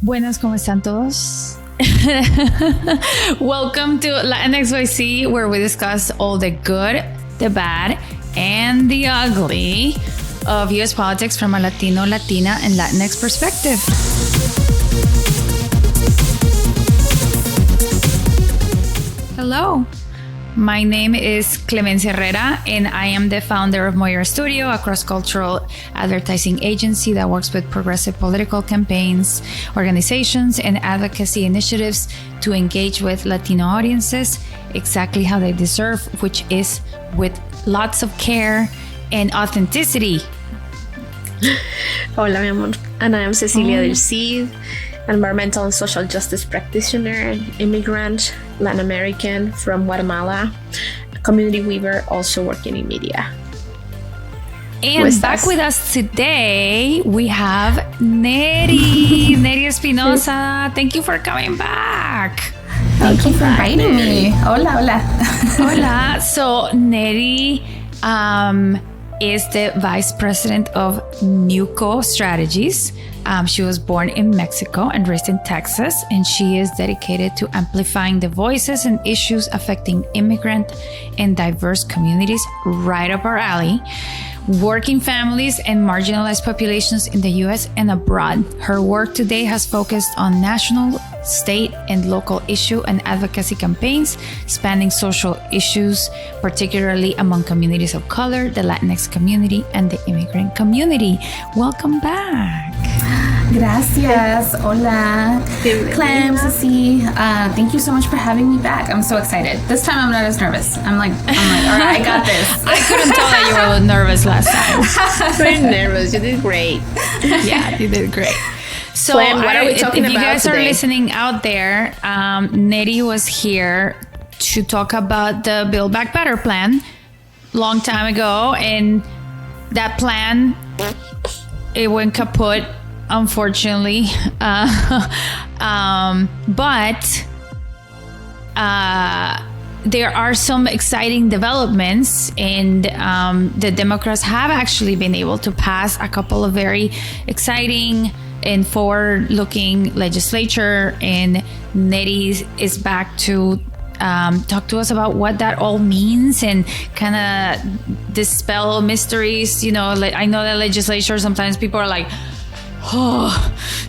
Buenas, ¿cómo están todos? Welcome to Latinx YC, where we discuss all the good, the bad, and the ugly of U.S. politics from a Latino, Latina, and Latinx perspective. Hello. My name is Clemencia Herrera, and I am the founder of Moira Studio, a cross-cultural advertising agency that works with progressive political campaigns, organizations, and advocacy initiatives to engage with Latino audiences exactly how they deserve, which is with lots of care and authenticity. Hola, mi amor. And I am Cecilia del Cid, environmental and social justice practitioner, immigrant, Latin American from Guatemala, a community weaver, also working in media. And back with us today, we have Nery Espinosa. Thank you for coming back. Thank you for inviting me. Hola, hola. Hola. So Nery is the vice president of NEWCO Strategies. She was born in Mexico and raised in Texas, and she is dedicated to amplifying the voices and issues affecting immigrant and diverse communities, right up our alley, working families and marginalized populations in the U.S. and abroad. Her work today has focused on national, state, and local issue and advocacy campaigns spanning social issues, particularly among communities of color, the Latinx community, and the immigrant community. Welcome back. Gracias. Hola. Clem, Ceci. Thank you so much for having me back. I'm so excited. This time I'm not as nervous. I'm like, all right, I got this. I couldn't tell that you were a little nervous last time. Very nervous. You did great. Yeah, you did great. So Clem, what are we talking if you about guys today? are listening out there, Nery was here to talk about the Build Back Better plan long time ago, and that plan, it went kaput, unfortunately. But there are some exciting developments, and the Democrats have actually been able to pass a couple of very exciting and forward-looking legislature, and Nery is back to talk to us about what that all means and kind of dispel mysteries. You know, I know that legislature, sometimes people are like, oh,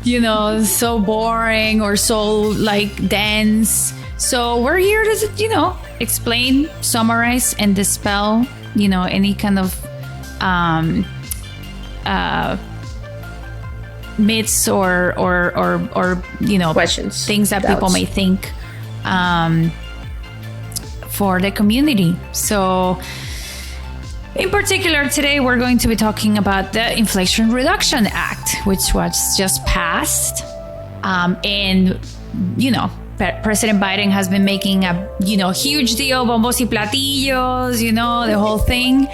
you know, so boring or so like dense. So we're here to, you know, explain, summarize, and dispel, you know, any kind of myths or you know, Questions, things that doubts. people may think for the community. So in particular, today we're going to be talking about the Inflation Reduction Act, which was just passed. And, you know, President Biden has been making a, you know, huge deal, bombos y platillos, you know, the whole thing.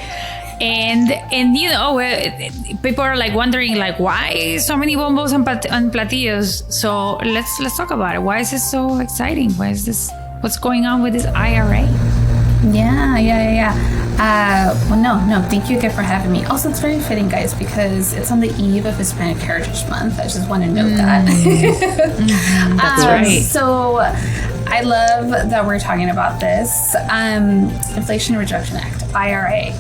And you know, people are like wondering, like, why so many bombos and platillos? So let's talk about it. Why is this so exciting? Why is this? What's going on with this IRA? Yeah. Well, no. Thank you again for having me. Also, it's very fitting, guys, because it's on the eve of Hispanic Heritage Month. I just want to note that. That's right. So I love that we're talking about this. Inflation Reduction Act, IRA.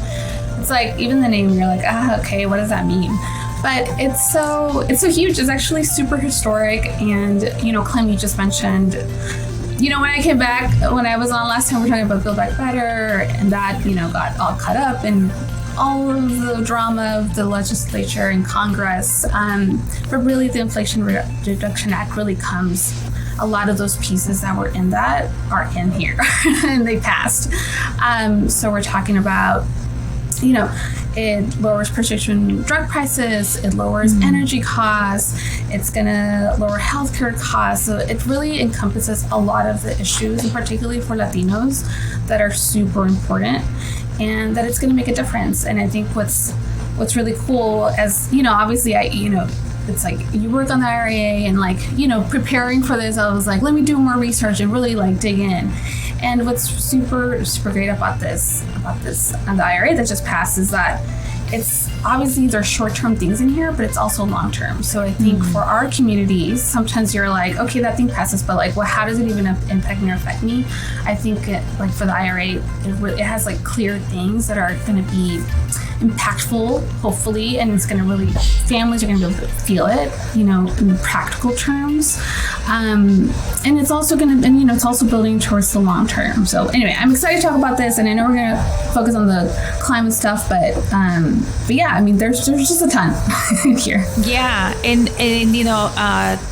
It's like, even the name, you're like, okay, what does that mean? But it's so huge. It's actually super historic. And, you know, Clem, you just mentioned, you know, when I came back, when I was on last time, we were talking about Build Back Better, and that, you know, got all caught up in all of the drama of the legislature and Congress. But really, the Inflation Reduction Act really comes, a lot of those pieces that were in that are in here, and they passed. So we're talking about, you know, it lowers prescription drug prices, it lowers energy costs, it's gonna lower healthcare costs. So it really encompasses a lot of the issues, and particularly for Latinos, that are super important, and that it's gonna make a difference. And I think what's really cool, as you know, obviously it's like you work on the IRA, and like, you know, preparing for this, I was like, let me do more research and really like dig in. And what's super, super great about this and the IRA that just passed is that, it's obviously there's short-term things in here, but it's also long-term. So I think for our communities, sometimes you're like, okay, that thing passes, but like, well, how does it even impact me or affect me? I think like for the IRA, it has like clear things that are going to be impactful, hopefully, and it's going to really, families are going to be able to feel it, you know, in practical terms. And it's also going to, and you know, it's also building towards the long term. So anyway, I'm excited to talk about this, and I know we're going to focus on the climate stuff, but yeah, I mean, there's just a ton here. Yeah, and you know,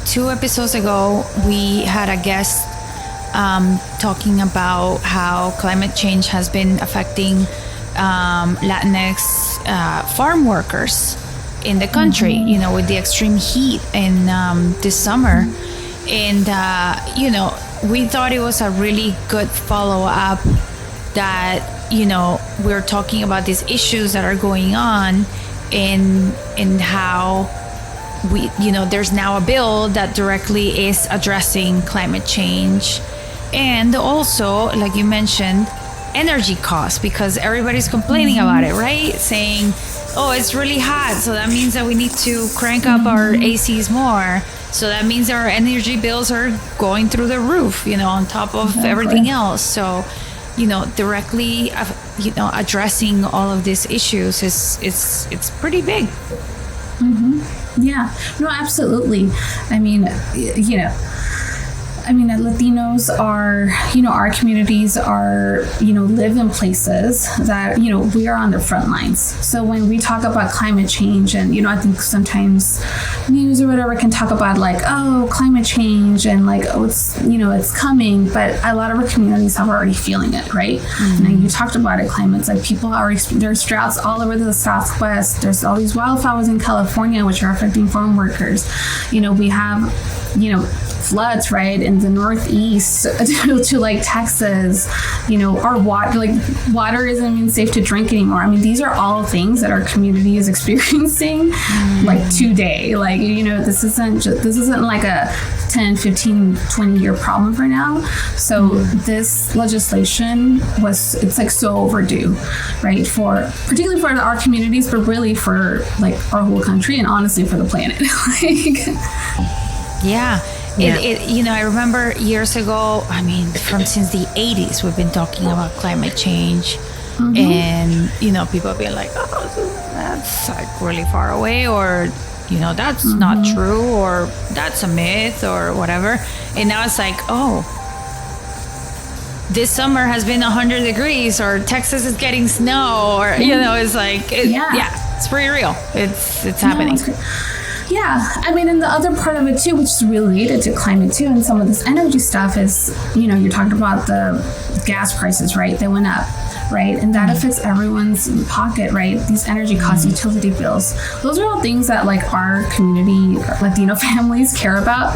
2 episodes ago, we had a guest talking about how climate change has been affecting Latinx farm workers in the country, you know, with the extreme heat in this summer. And, you know, we thought it was a really good follow-up that, you know, we're talking about these issues that are going on and how we, you know, there's now a bill that directly is addressing climate change. And also, like you mentioned, energy costs, because everybody's complaining about it, right? Saying, oh, it's really hot, so that means that we need to crank up our ACs more. So that means our energy bills are going through the roof, you know, on top of everything else. So, you know, directly, you know, addressing all of these issues it's pretty big. Yeah, no, absolutely. I mean, you know, Latinos are, you know, our communities are, you know, live in places that, you know, we are on the front lines. So when we talk about climate change, and, you know, I think sometimes news or whatever can talk about like, oh, climate change and like, oh, it's, you know, it's coming, but a lot of our communities have already feeling it, right? And you talked about it, climates, like people are, there's droughts all over the Southwest. There's all these wildfires in California, which are affecting farm workers. You know, we have, you know, floods, right, in the Northeast to like Texas. You know, our water isn't even safe to drink anymore. I mean, these are all things that our community is experiencing like today. Like, you know, this isn't like a 10, 15, 20 year problem for now. So this legislation it's like so overdue, right, for particularly for our communities, but really for like our whole country, and honestly for the planet. Like, yeah. It, you know, I remember years ago, I mean, since the 80s, we've been talking about climate change. And, you know, people have been like, oh, that's like really far away, or, you know, that's not true, or that's a myth, or whatever. And now it's like, oh, this summer has been 100 degrees, or Texas is getting snow, or, you know, it's like, it's pretty real. It's happening. Yeah, I mean, and the other part of it too, which is related to climate too, and some of this energy stuff is, you know, you're talking about the gas prices, right? They went up, right? And that affects everyone's pocket, right? These energy costs, utility bills. Those are all things that like our community, Latino families care about.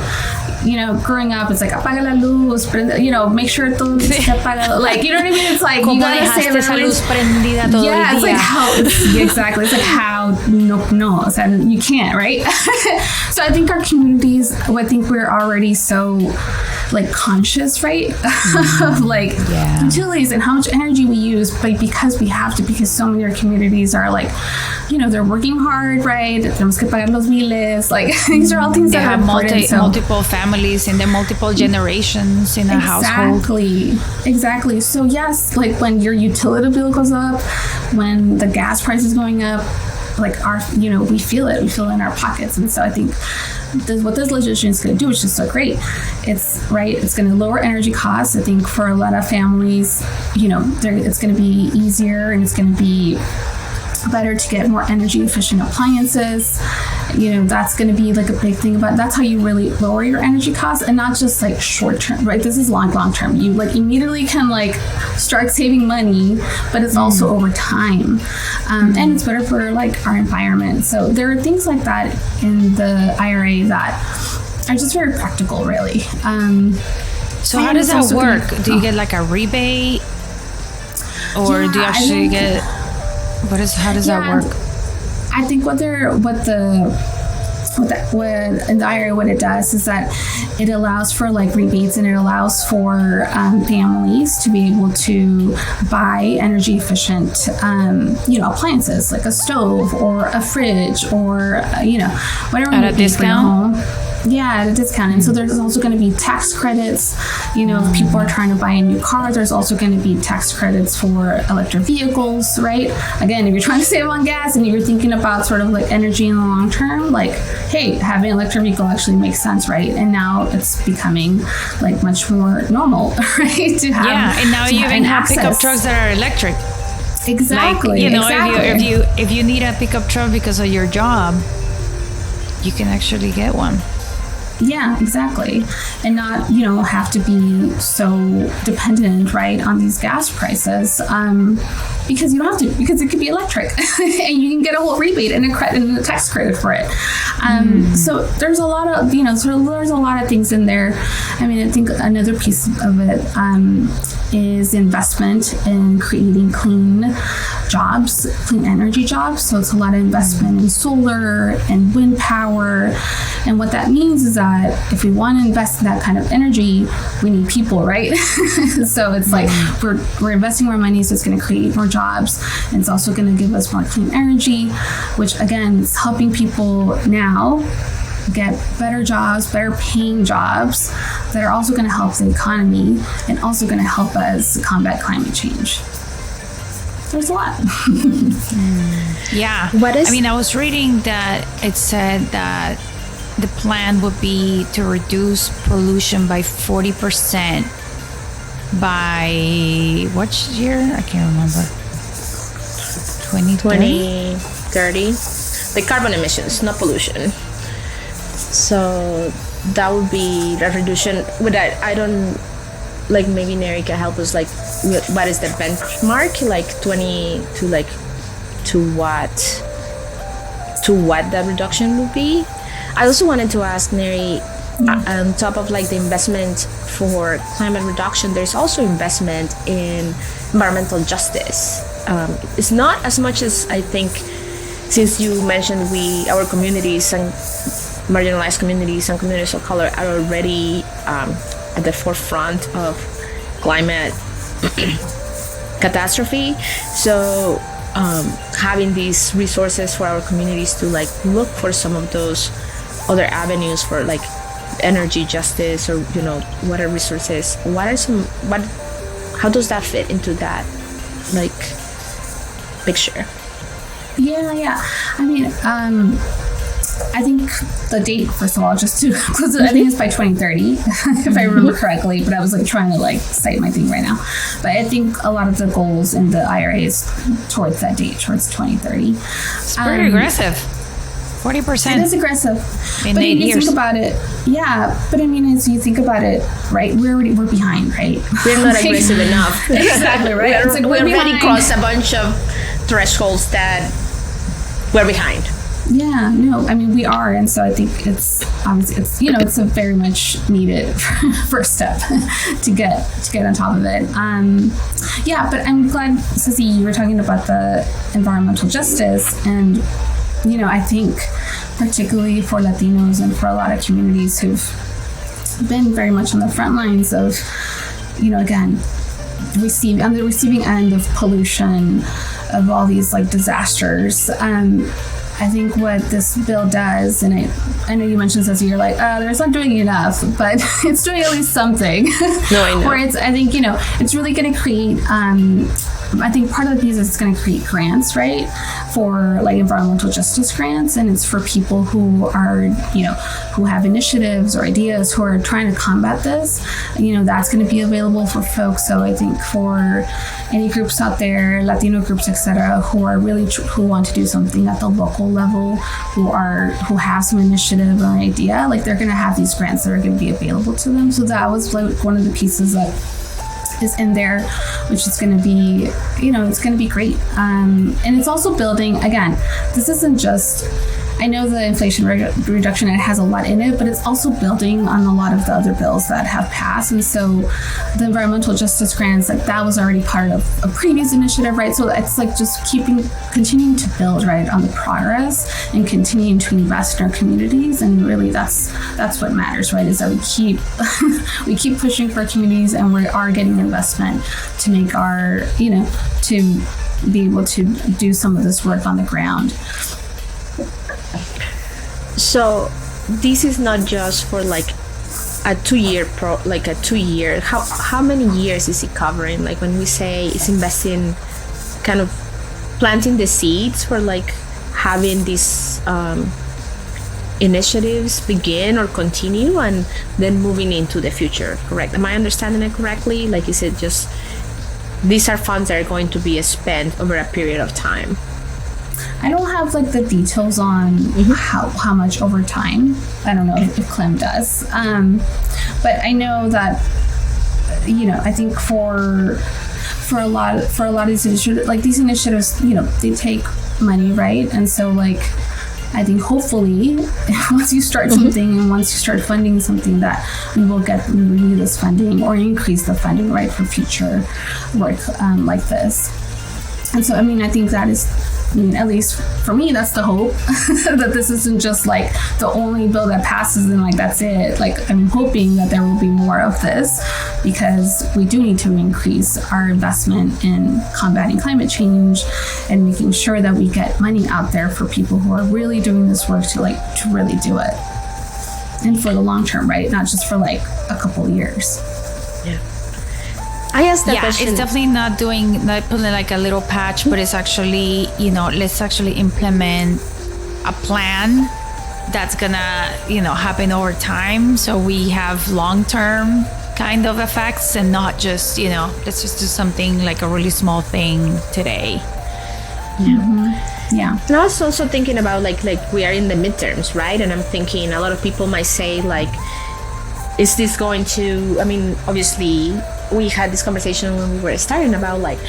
You know, growing up, it's like, apaga la luz, you know, make sure todo se apaga. Like, you know what I mean? It's like, you gotta say esa luz prendida todo yeah, el it's día. like how, exactly. It's like how, no, so you can't, right? So I think our communities, I think we're already so like conscious, right? Of like utilities and how much energy we use, but because we have to, because so many of our communities are like, you know, they're working hard, right? Tenemos que pagar los biles. Like, these are all things that have are important. multiple families and then multiple generations in a household. Exactly. So yes, like when your utility bill goes up, when the gas price is going up, like our, you know, we feel it in our pockets. And so I think what this legislation is going to do, which is so great, it's going to lower energy costs. I think for a lot of families, you know, it's going to be easier, and it's going to be better to get more energy efficient appliances. You know, that's going to be like a big thing about, that's how you really lower your energy costs, and not just like short term, right? This is long term. You like immediately can like start saving money, but it's also over time. And it's better for like our environment. So there are things like that in the IRA that are just very practical, really. So how does that work? Do you get like a rebate, or do you actually get... how does that work? I think what the in the IRA, what it does is that it allows for like rebates, and it allows for families to be able to buy energy efficient, appliances like a stove or a fridge or whatever at a discount. Yeah, at a discount. And so there's also going to be tax credits. If people are trying to buy a new car, there's also going to be tax credits for electric vehicles, right? Again, if you're trying to save on gas and you're thinking about sort of like energy in the long term, like, hey, having an electric vehicle actually makes sense, right? And now it's becoming like much more normal, right? To have, and now you even have access. pickup trucks that are electric. Exactly. Like, if you need a pickup truck because of your job, you can actually get one. Yeah, exactly. And not, have to be so dependent, right, on these gas prices. Because you don't have to, because it could be electric and you can get a whole rebate and a tax credit for it. So there's a lot of, there's a lot of things in there. I mean, I think another piece of it is investment in creating clean jobs, clean energy jobs. So it's a lot of investment in solar and wind power. And what that means is that if we want to invest in that kind of energy, we need people, right? So it's like we're investing more money, so it's going to create more jobs. And it's also going to give us more clean energy, which again is helping people now get better jobs, better paying jobs that are also going to help the economy and also going to help us combat climate change. There's a lot. Yeah. I was reading that it said that the plan would be to reduce pollution by 40% by what year? I can't remember. 2030. The carbon emissions, not pollution. So that would be the reduction. With that, I don't, like, maybe Nery can help us, like, what is the benchmark, like 20 to like to what that reduction would be. I also wanted to ask Nery, on top of like the investment for climate reduction, there's also investment in environmental justice. It's not as much as I think, since you mentioned our communities and marginalized communities and communities of color are already at the forefront of climate catastrophe. So having these resources for our communities to like look for some of those other avenues for like energy justice or water resources, how does that fit into that like picture? Yeah. I mean, I think the date, first of all, just to close it, I think it's by 2030, if I remember correctly, but I was like trying to like cite my thing right now. But I think a lot of the goals in the IRA is towards that date, towards 2030. It's pretty aggressive. 40%. It is aggressive. In but 8 years. Think about it, but I mean, as you think about it, right, we're behind, right? We're not aggressive enough. Exactly, right? We already crossed a bunch of thresholds that we're behind. Yeah, no, I mean, we are. And so I think it's it's a very much needed first step to get on top of it. But I'm glad, Ceci, you were talking about the environmental justice. And, I think particularly for Latinos and for a lot of communities who've been very much on the front lines of, again, on the receiving end of pollution, of all these like disasters. I think what this bill does, and I know you mentioned, Ceci, you're like, it's not doing enough, but it's doing at least something. No, I know. Where I think, it's really going to create, I think part of the piece is it's going to create grants, right, for like environmental justice grants, and it's for people who are, who have initiatives or ideas who are trying to combat this. That's going to be available for folks. So I think for any groups out there, Latino groups, etc., who are really who want to do something at the local level, who have some initiative or an idea, like they're going to have these grants that are going to be available to them. So that was like one of the pieces that is in there, which is going to be, it's going to be great. And it's also building, again, this isn't just I know the Inflation Reduction Act has a lot in it, but it's also building on a lot of the other bills that have passed. And so the environmental justice grants, like that was already part of a previous initiative, right? So it's like just continuing to build, right, on the progress and continuing to invest in our communities. And really that's what matters, right? Is that we keep pushing for communities, and we are getting investment to make our, to be able to do some of this work on the ground. So this is not just for like a 2-year how many years is it covering? Like when we say it's investing, kind of planting the seeds for like having these initiatives begin or continue and then moving into the future, correct? Am I understanding it correctly? Like, is it just these are funds that are going to be spent over a period of time? I don't have like the details on how much over time. I don't know if Clem does. But I know that, I think for a lot of these initiatives, like these initiatives, they take money, right? And so like, I think hopefully once you start something and once you start funding something, that we will renew this funding or increase the funding, right, for future work like this. And so, I think that is, at least for me, that's the hope, that this isn't just like the only bill that passes and like that's it. Like I'm hoping that there will be more of this, because we do need to increase our investment in combating climate change and making sure that we get money out there for people who are really doing this work to really do it. And for the long term, right? Not just for like a couple of years. Yeah. I asked that question. It's definitely not putting like a little patch, but it's actually, let's actually implement a plan that's gonna, happen over time. So we have long-term kind of effects and not just, let's just do something like a really small thing today. Yeah. And I was also thinking about like we are in the midterms, right? And I'm thinking a lot of people might say like, is this going to, obviously we had this conversation when we were starting about like,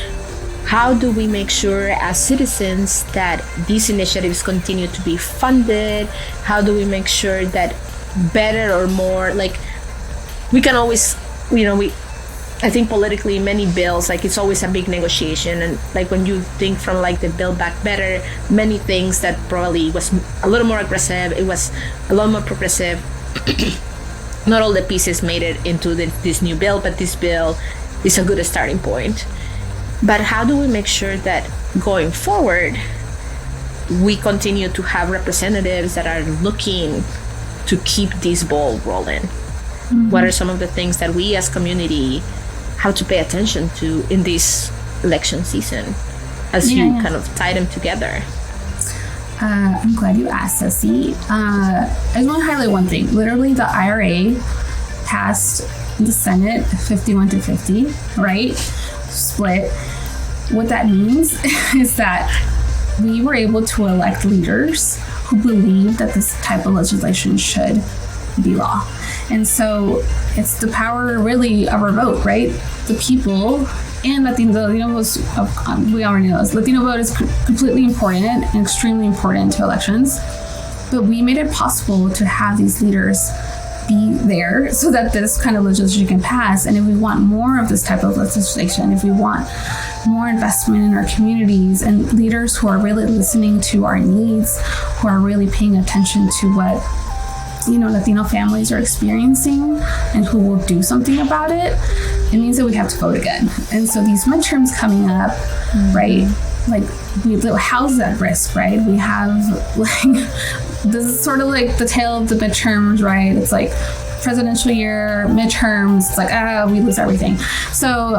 how do we make sure as citizens that these initiatives continue to be funded? How do we make sure that better or more, like we can always, I think politically many bills, like it's always a big negotiation. And like when you think from like the Build Back Better, many things that probably was a little more aggressive, it was a lot more progressive. Not all the pieces made it into this new bill, but this bill is a good starting point. But how do we make sure that going forward, we continue to have representatives that are looking to keep this ball rolling? What are some of the things that we as community have to pay attention to in this election season as you kind of tie them together? I'm glad you asked, Ceci. I just want to highlight one thing. Literally, the IRA passed the Senate 51-50, right? Split. What that means is that we were able to elect leaders who believe that this type of legislation should be law. And so it's the power really of our vote, right? The people and Latino votes, we already know this. Latino vote is completely important and extremely important to elections. But we made it possible to have these leaders be there so that this kind of legislation can pass. And if we want more of this type of legislation, if we want more investment in our communities and leaders who are really listening to our needs, who are really paying attention to what Latino families are experiencing and who will do something about it, it means that we have to vote again. And so these midterms coming up, right? Like the House is at risk, right? We have this is sort of like the tail of the midterms, right? It's like presidential year, midterms, it's like, we lose everything. So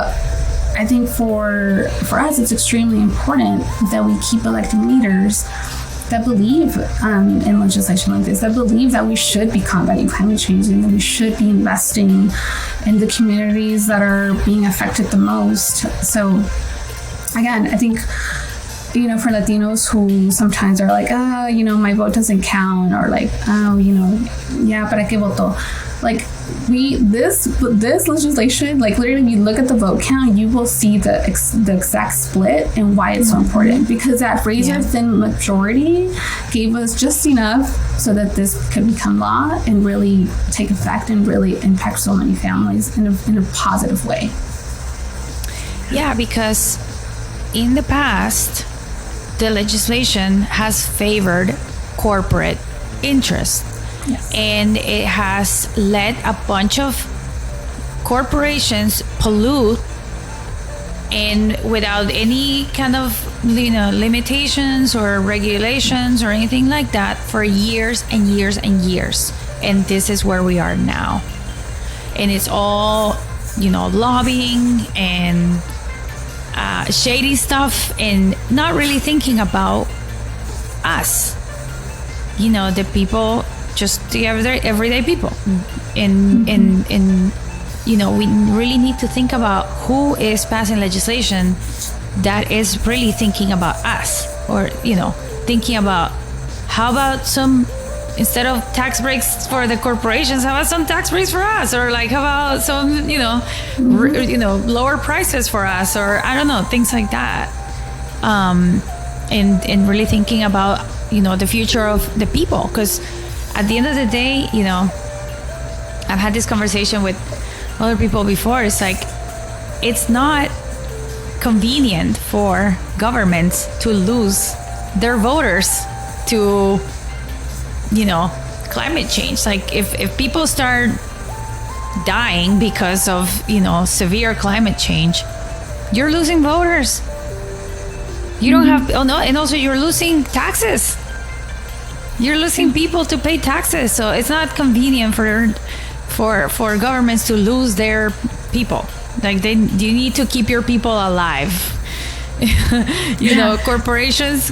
I think for us, it's extremely important that we keep electing leaders that believe in legislation like this, that believe that we should be combating climate change and that we should be investing in the communities that are being affected the most. So again, I think for Latinos who sometimes are like, my vote doesn't count, or like, para qué voto? Like this legislation, like literally, if you look at the vote count, you will see the exact split and why it's so important, because that razor thin majority gave us just enough so that this could become law and really take effect and really impact so many families in a positive way. Yeah, because in the past, the legislation has favored corporate interest. Yes. And it has let a bunch of corporations pollute, and without any kind of limitations or regulations or anything like that for years and years and years. And this is where we are now. And it's all lobbying and shady stuff, and not really thinking about us, the people, just the everyday people. And we really need to think about who is passing legislation that is really thinking about us, or thinking about, how about some, instead of tax breaks for the corporations, how about some tax breaks for us, or like how about some lower prices for us, or I don't know, things like that. And really thinking about the future of the people, because at the end of the day, I've had this conversation with other people before. It's like, it's not convenient for governments to lose their voters to climate change. Like if people start dying because of severe climate change, you're losing voters. You don't have, and also you're losing taxes. You're losing people to pay taxes. So it's not convenient for governments to lose their people. Like you need to keep your people alive. Corporations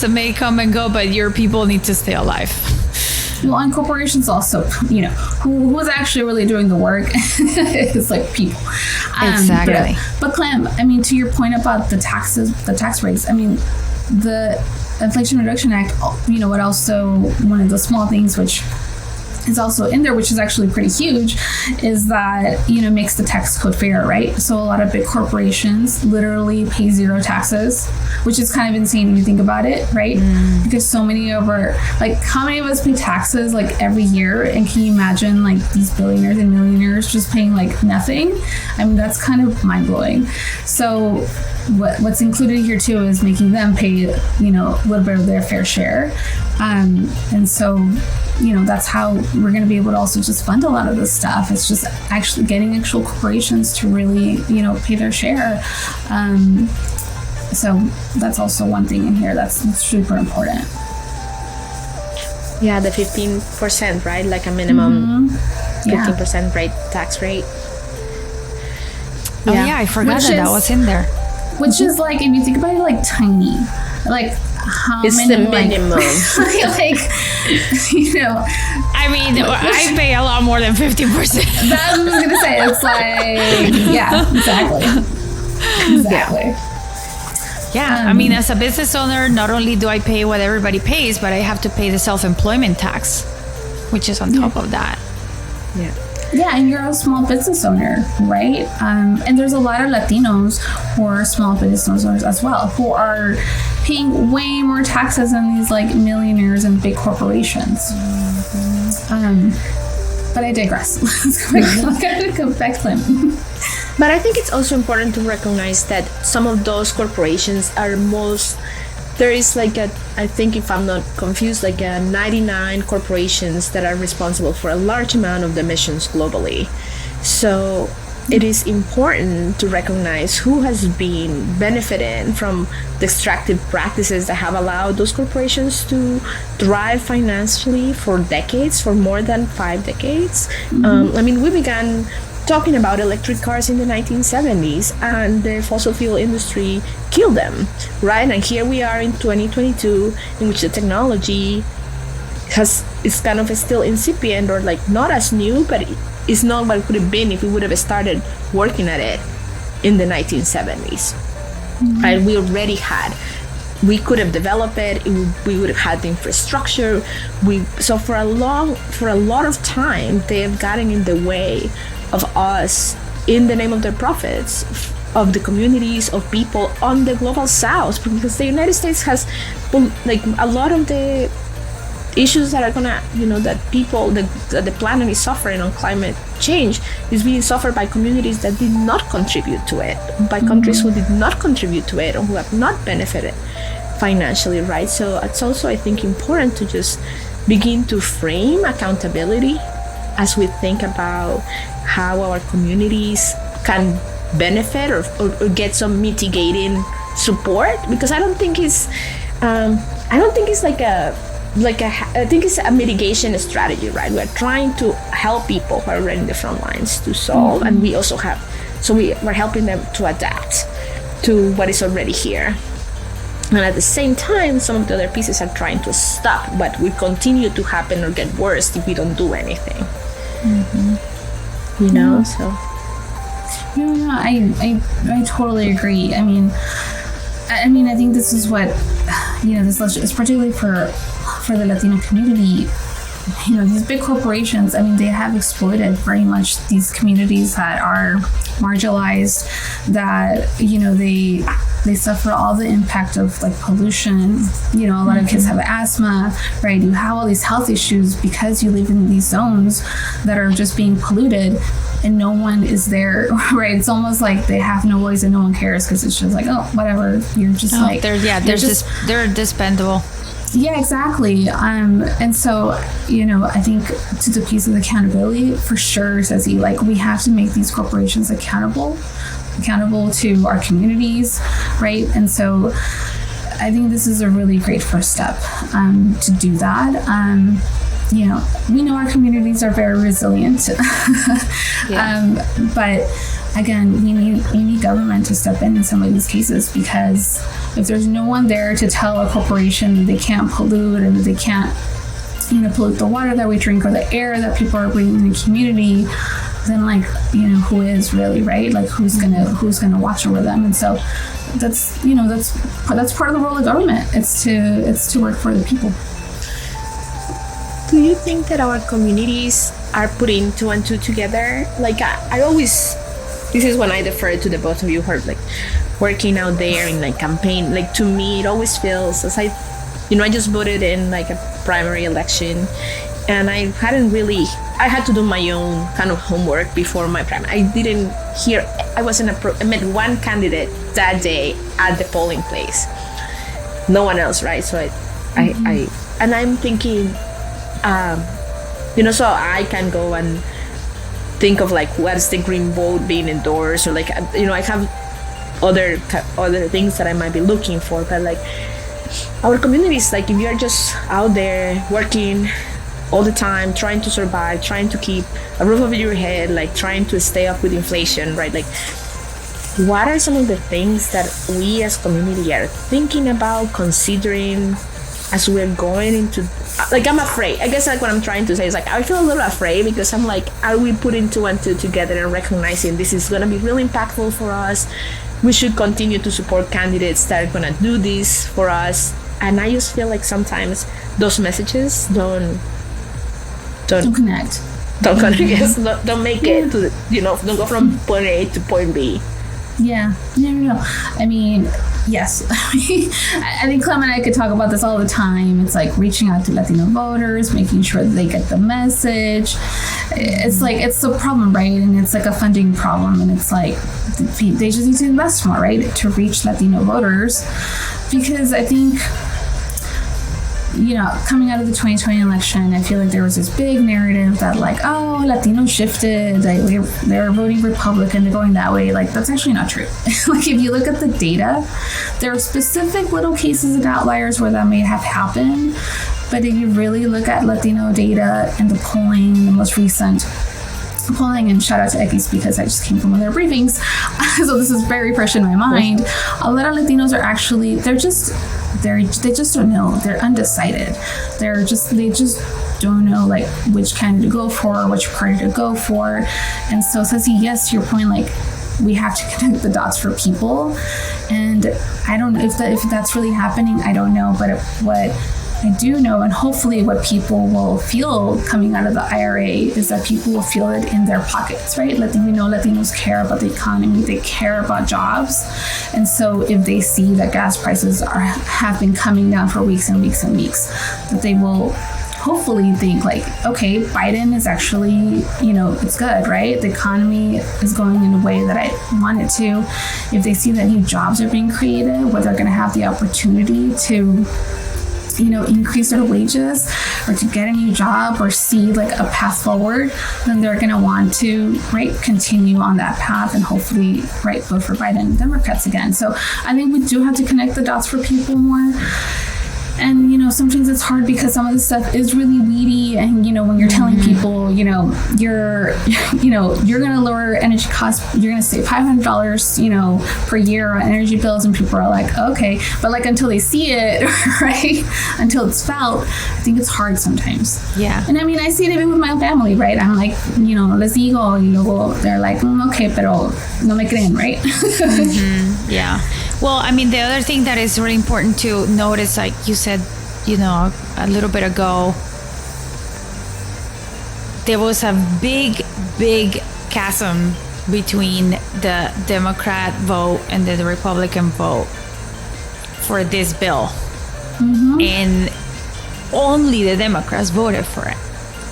may come and go, but your people need to stay alive. Well, and corporations also, who's actually really doing the work is like people. Exactly. But Clem, to your point about the tax rates, the Inflation Reduction Act, it also, one of the small things which is also in there, which is actually pretty huge, is that makes the tax code fair, right? So a lot of big corporations literally pay zero taxes, which is kind of insane if you think about it, right? Because so many of our, like, how many of us pay taxes like every year? And can you imagine like these billionaires and millionaires just paying like nothing? That's kind of mind blowing. So what's included here too is making them pay a little bit of their fair share, and so that's how we're going to be able to also just fund a lot of this stuff. It's just actually getting actual corporations to really pay their share. So that's also one thing in here that's super important. Yeah, the 15%, right? Like a minimum 15% rate, tax rate. Oh yeah, I forgot that was in there. Which is like, if you think about it, like tiny. Like how it's many, the minimum. I pay a lot more than 50%. That's what I was gonna say. It's like, yeah, exactly. Yeah, as a business owner, not only do I pay what everybody pays, but I have to pay the self-employment tax, which is on top of that. Yeah, and you're a small business owner, right? And there's a lot of Latinos who are small business owners as well, who are paying way more taxes than these like millionaires and big corporations. But I digress. Let's go back to them. But I think it's also important to recognize that some of those corporations are there is like I think, if I'm not confused, like 99 corporations that are responsible for a large amount of the emissions globally. So it is important to recognize who has been benefiting from the extractive practices that have allowed those corporations to thrive financially for decades, for more than 5 decades. We began talking about electric cars in the 1970s, and the fossil fuel industry killed them, right? And here we are in 2022, in which the technology is kind of still incipient, or like not as new, but it's not what it could have been if we would have started working at it in the 1970s. Right? We already had we could have developed it. We would have had the infrastructure. So for a lot of time, they have gotten in the way of us in the name of their profits, of the communities, of people on the global south, because the United States has like a lot of the issues that are gonna, that people, that the planet is suffering on climate change is being suffered by communities that did not contribute to it, by countries who did not contribute to it or who have not benefited financially, right? So it's also, I think, important to just begin to frame accountability as we think about how our communities can benefit or get some mitigating support, because I don't think it's I think it's a mitigation strategy, right? We're trying to help people who are already in the front lines to solve, and we also we're helping them to adapt to what is already here. And at the same time, some of the other pieces are trying to stop what will continue to happen or get worse if we don't do anything. So. No, I totally agree. I mean, I think this is what, this is particularly for the Latino community. These big corporations, they have exploited very much these communities that are marginalized, that, they suffer all the impact of like pollution. A lot of kids have asthma, right? You have all these health issues because you live in these zones that are just being polluted and no one is there, right? It's almost like they have no voice and no one cares because it's just like, oh, whatever. You're just they're dispensable. Yeah, exactly. And so, I think to the piece of accountability, for sure, Ceci, like we have to make these corporations accountable to our communities, right? And so I think this is a really great first step to do that. We know our communities are very resilient, but again, we need government to step in some of these cases, because if there's no one there to tell a corporation that they can't pollute and that they can't, pollute the water that we drink or the air that people are breathing in the community, then who is really, right? Like who's gonna watch over them? And so that's part of the role of government. It's to work for the people. Do you think that our communities are putting two and two together? Like I always, this is when I defer to the both of you who are like working out there in like campaign. Like to me, it always feels as I just voted in like a primary election, and I had to do my own kind of homework before my primary. I met one candidate that day at the polling place, no one else, right? So I'm thinking, so I can go and think of like what's the green vote being endorsed, or like I have other things that I might be looking for, but like our communities, like if you're just out there working all the time, trying to survive, trying to keep a roof over your head, like trying to stay up with inflation, right? Like what are some of the things that we as community are thinking about, considering as we're going into, like I'm afraid, I guess like what I'm trying to say is like I feel a little afraid, because I'm like, are we putting two and two together and recognizing this is going to be really impactful for us? We should continue to support candidates that are going to do this for us. And I just feel like sometimes those messages don't connect. Don't make it to don't go from point A to point B. Yeah. No. I mean, yes. I think Clem and I could talk about this all the time. It's like reaching out to Latino voters, making sure that they get the message. It's like, it's a problem, right? And it's like a funding problem. And it's like, they just need to invest more, right? To reach Latino voters. Because I think, coming out of the 2020 election, I feel like there was this big narrative that like, oh, Latinos shifted, they're voting Republican, they're going that way. Like, that's actually not true. Like, if you look at the data, there are specific little cases and outliers where that may have happened. But if you really look at Latino data and the polling, the most recent polling, and shout out to X because I just came from one of their briefings, so this is very fresh in my mind. A lot of Latinos are actually, they just don't know. They're undecided. They just don't know like which candidate to go for, which party to go for. And so Ceci, yes, to your point, like we have to connect the dots for people. And I don't know if that's really happening. I don't know. But what I do know, and hopefully what people will feel coming out of the IRA, is that people will feel it in their pockets, right? Latinos care about the economy, they care about jobs. And so if they see that gas prices have been coming down for weeks and weeks and weeks, that they will hopefully think like, okay, Biden is actually, it's good, right? The economy is going in a way that I want it to. If they see that new jobs are being created, where they're going to have the opportunity to increase their wages or to get a new job or see like a path forward, then they're going to want to, continue on that path and hopefully, vote for Biden and Democrats again. So I think we do have to connect the dots for people more. And, sometimes it's hard because some of this stuff is really weedy. And, when you're telling people, you're going to lower energy costs, you're going to save $500, per year on energy bills. And people are like, okay. But like until they see it, right? Until it's felt, I think it's hard sometimes. Yeah. And I mean, I see it even with my own family, right? I'm like, les digo, y luego they're like, okay, pero no me creen, right? Yeah. Well, I mean, the other thing that is really important to notice, like you said, a little bit ago, there was a big chasm between the Democrat vote and the Republican vote for this bill. Mm-hmm. And only the Democrats voted for it.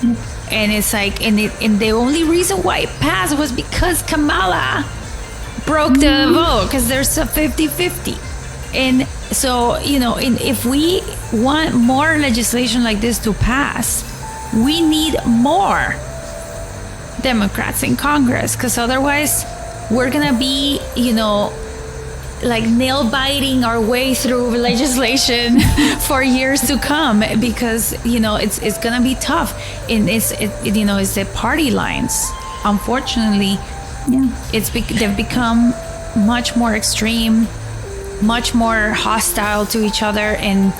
Mm-hmm. And it's like, and the only reason why it passed was because Kamala broke the vote, because there's a 50-50. And so, if we want more legislation like this to pass, we need more Democrats in Congress, because otherwise we're going to be, like nail biting our way through legislation for years to come, because, it's going to be tough. And it's the party lines, unfortunately. Yeah, they've become much more extreme, much more hostile to each other, and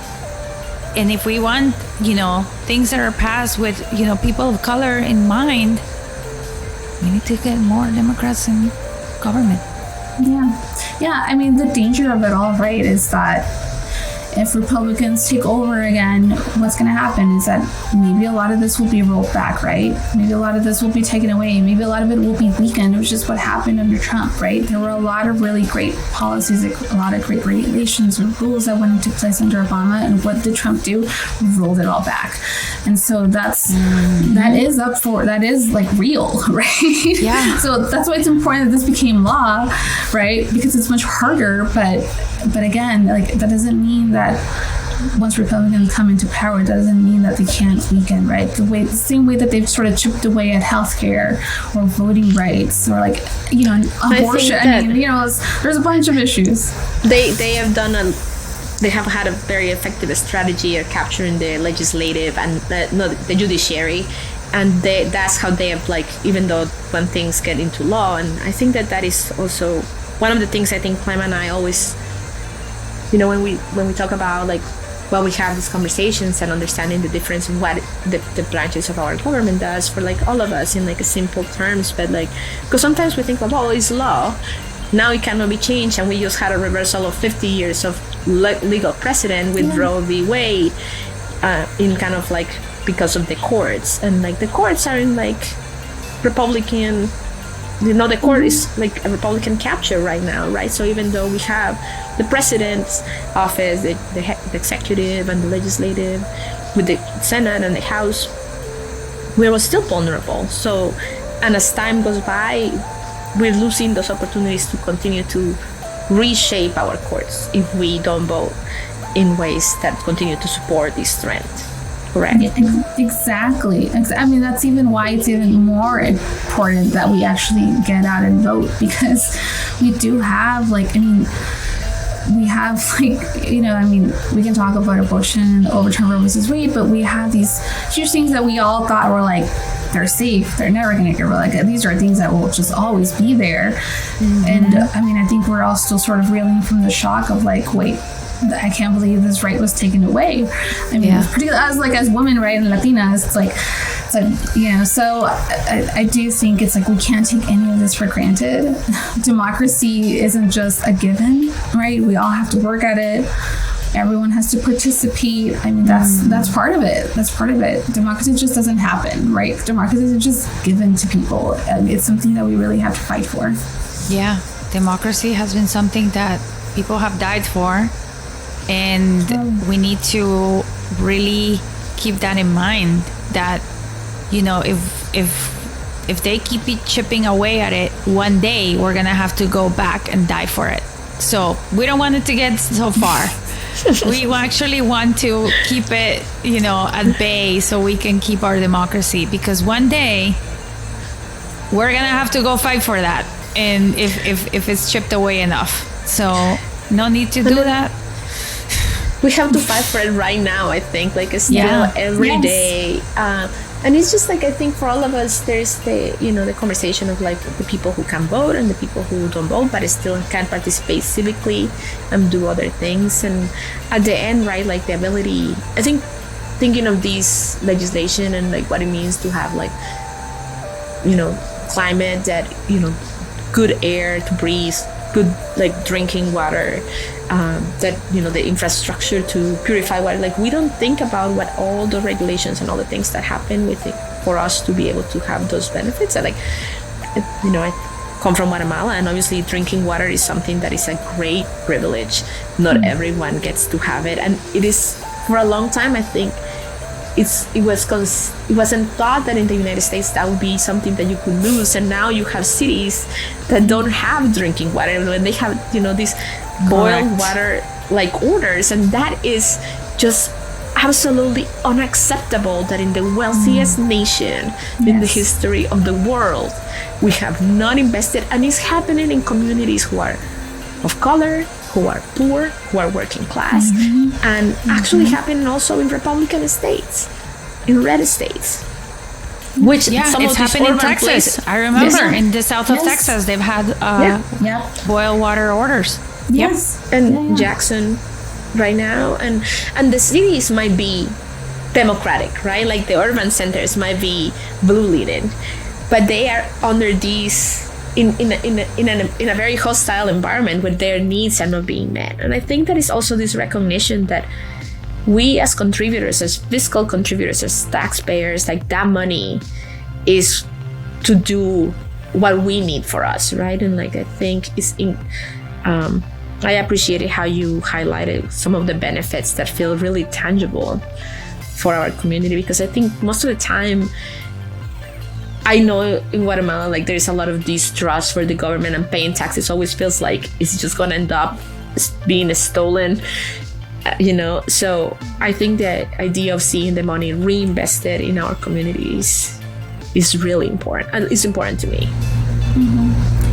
if we want, things that are passed with, people of color in mind, we need to get more Democrats in government. Yeah. I mean, the danger of it all, right, is that if Republicans take over again, what's going to happen is that maybe a lot of this will be rolled back, right? Maybe a lot of this will be taken away. Maybe a lot of it will be weakened, which is what happened under Trump, right? There were a lot of really great policies, a lot of great regulations or rules that went into place under Obama. And what did Trump do? Rolled it all back. And so that is like real, right? Yeah. So that's why it's important that this became law, right? Because it's much harder, but again, like that doesn't mean that once Republicans come into power, that doesn't mean that they can't weaken, right? The same way that they've sort of chipped away at healthcare or voting rights or like, abortion. There's a bunch of issues. They have had a very effective strategy of capturing the legislative and the judiciary. And that's how they have, like, even though when things get into law, and I think that is also one of the things I think Clem and I always, when we talk about like, well, we have these conversations and understanding the difference in what the branches of our government does for like all of us in like a simple terms, but like, because sometimes we think, well, it's law, now it cannot be changed, and we just had a reversal of 50 years of legal precedent with Roe v. Wade, in kind of like because of the courts, and like the courts are in like Republican. The court is like a Republican capture right now, right? So even though we have the president's office, the executive and the legislative, with the Senate and the House, we're still vulnerable. So, and as time goes by, we're losing those opportunities to continue to reshape our courts if we don't vote in ways that continue to support this trend. Correct. Exactly. I mean, that's even why it's even more important that we actually get out and vote, because we do have we can talk about abortion, overturn Roe versus Wade, but we have these huge things that we all thought were like, they're safe, they're never going to get rid. Like, these are things that will just always be there. Mm-hmm. And I mean, I think we're all still sort of reeling from the shock of like, wait, I can't believe this right was taken away. I mean, particularly as women, right, and Latinas, it's like So, so I do think it's like we can't take any of this for granted. Democracy isn't just a given, right? We all have to work at it. Everyone has to participate. I mean, that's part of it. That's part of it. Democracy just doesn't happen, right? Democracy is just given to people. And it's something that we really have to fight for. Yeah, democracy has been something that people have died for. And we need to really keep that in mind, that if they keep chipping away at it, one day we're gonna have to go back and die for it. So we don't want it to get so far. We actually want to keep it, at bay, so we can keep our democracy, because one day we're gonna have to go fight for that, and if it's chipped away enough. So no need to do that. We have to fight for it right now, I think, like still every day. And it's just like, I think for all of us, there's the conversation of like the people who can vote and the people who don't vote, but still can participate civically and do other things. And at the end, right, like the ability, I think, thinking of this legislation and like what it means to have like, climate that, good air to breathe, good like drinking water, that the infrastructure to purify water. Like, we don't think about what all the regulations and all the things that happen with it for us to be able to have those benefits. And I come from Guatemala, and obviously drinking water is something that is a great privilege. Not everyone gets to have it, and it is, for a long time, I think it wasn't thought that in the United States that would be something that you could lose. And now you have cities that don't have drinking water, and they have these boiled water like orders, and that is just absolutely unacceptable, that in the wealthiest nation in the history of the world we have not invested. And it's happening in communities who are of color, who are poor, who are working class, and actually happening also in Republican states, in red states. Which some it's of these happened in urban Texas. places, I remember in the south of Texas, they've had boil water orders. Yes. And Jackson right now, and the cities might be democratic, right? Like the urban centers might be blue leaded, but they are under these in a very hostile environment where their needs are not being met. And I think that is also this recognition that we as contributors, as fiscal contributors, as taxpayers, like that money is to do what we need for us, right? And like, I think I appreciated how you highlighted some of the benefits that feel really tangible for our community, because I think most of the time, I know in Guatemala, like, there's a lot of distrust for the government, and paying taxes always feels like it's just going to end up being stolen, So I think the idea of seeing the money reinvested in our communities is really important, and it's important to me.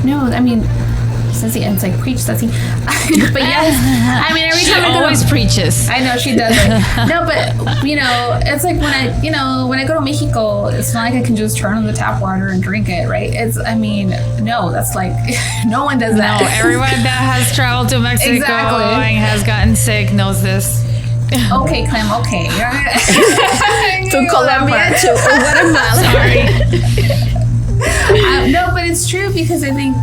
No, I mean, Ceci, it's like, preach, Ceci. But yes, I mean, every time She always preaches. I know she does it. No, but it's like when I go to Mexico, it's not like I can just turn on the tap water and drink it, right? No, that's like, no one does that. No, everyone that has traveled to Mexico and has gotten sick knows this. Okay, Clem, okay. To Colombia, to Guatemala. Sorry. No, but it's true, because I think,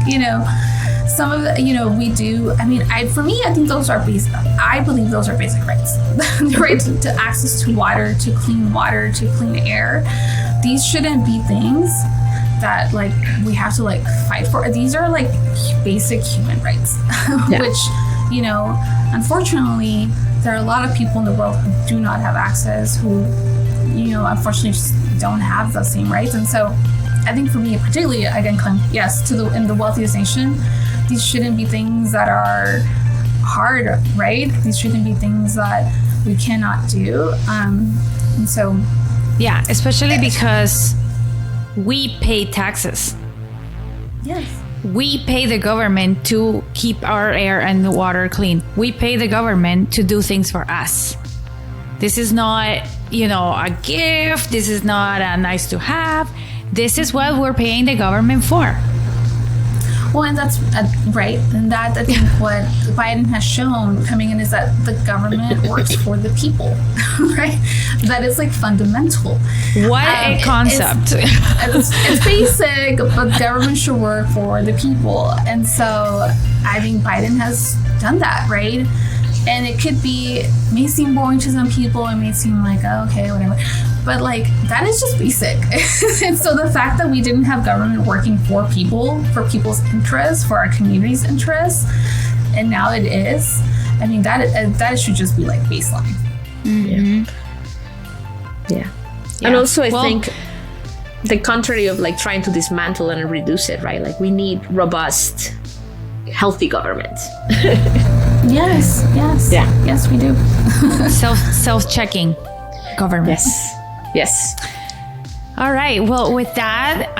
some of the, we do. I mean, for me, I think those are basic. I believe those are basic rights. The right to access to water, to clean air. These shouldn't be things that like we have to like fight for. These are like basic human rights, which unfortunately, there are a lot of people in the world who do not have access, who unfortunately just don't have the same rights. And so I think for me, particularly, again, yes, in the wealthiest nation, these shouldn't be things that are hard, right? These shouldn't be things that we cannot do. And so, yeah, especially because we pay taxes. Yes. We pay the government to keep our air and the water clean. We pay the government to do things for us. This is not, a gift. This is not a nice to have. This is what we're paying the government for. Well, and that's right. And that, I think, what Biden has shown coming in is that the government works for the people, right? That is like fundamental. What a concept. It's basic, but government should work for the people. And so I think Biden has done that, right? And it may seem boring to some people. It may seem like, oh, okay, whatever. But like, that is just basic. And so the fact that we didn't have government working for people, for people's interests, for our community's interests, and now it is, I mean, that should just be like baseline. Mm-hmm. Yeah. And also I think the contrary of like trying to dismantle and reduce it, right? Like we need robust, healthy government. Yes. Yeah. Yes, we do. Self-checking government. Yes. All right. Well, with that,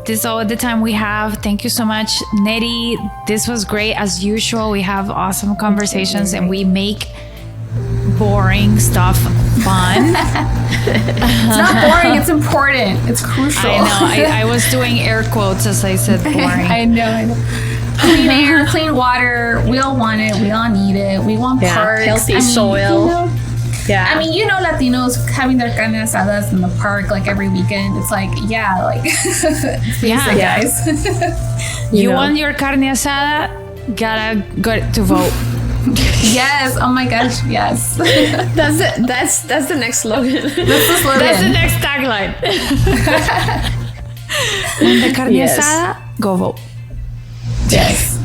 this is all the time we have. Thank you so much, Nery. This was great. As usual, we have awesome conversations and we make boring stuff fun. It's not boring. It's important. It's crucial. I know. I was doing air quotes as I said boring. I know. Clean air, clean water. We all want it. We all need it. We want parks. Healthy soil. I mean, Latinos having their carne asadas in the park like every weekend. It's like, it's basic, guys. You want your carne asada? Gotta go to vote. Yes. Oh my gosh. Yes. That's the next slogan. That's the slogan. That's the next tagline. The carne asada, go vote. Yes.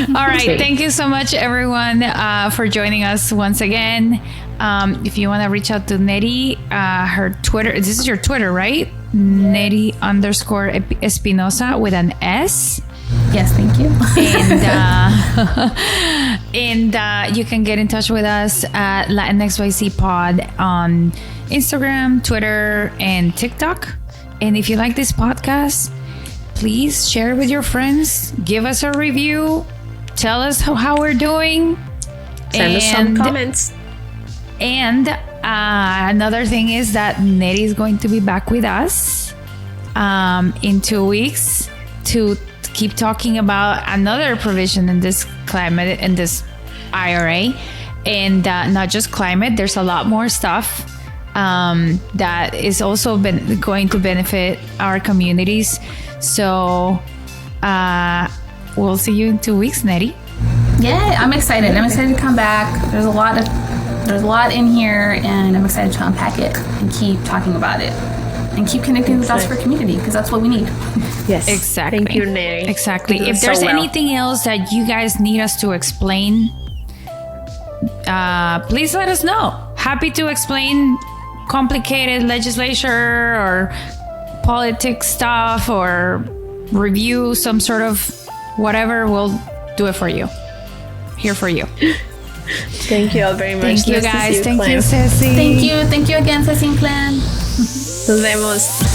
All right. Thank you so much, everyone, for joining us once again. If you want to reach out to Nery, her Twitter, this is your Twitter, right? Nery _Espinosa with an S. Yes, thank you. And you can get in touch with us at LatinXYC Pod on Instagram, Twitter, and TikTok. And if you like this podcast, please share it with your friends. Give us a review. Tell us how we're doing. Send us some comments. And another thing is that Nery is going to be back with us in 2 weeks to keep talking about another provision in this climate, in this IRA. And not just climate, there's a lot more stuff that is also going to benefit our communities. So we'll see you in 2 weeks, Nery. Yeah, I'm excited. I'm excited to come back. There's a lot in here, and I'm excited to unpack it and keep talking about it and keep connecting with us for community, because that's what we need. Yes, exactly. Thank you, Nery. Exactly. If there's anything else that you guys need us to explain, please let us know. Happy to explain complicated legislature or politics stuff, or review some sort of whatever. We'll do it for you. Here for you. Thank you all very much. Thank you, guys. Thank you, Ceci. Thank you again, Ceci and Clan. Nos vemos.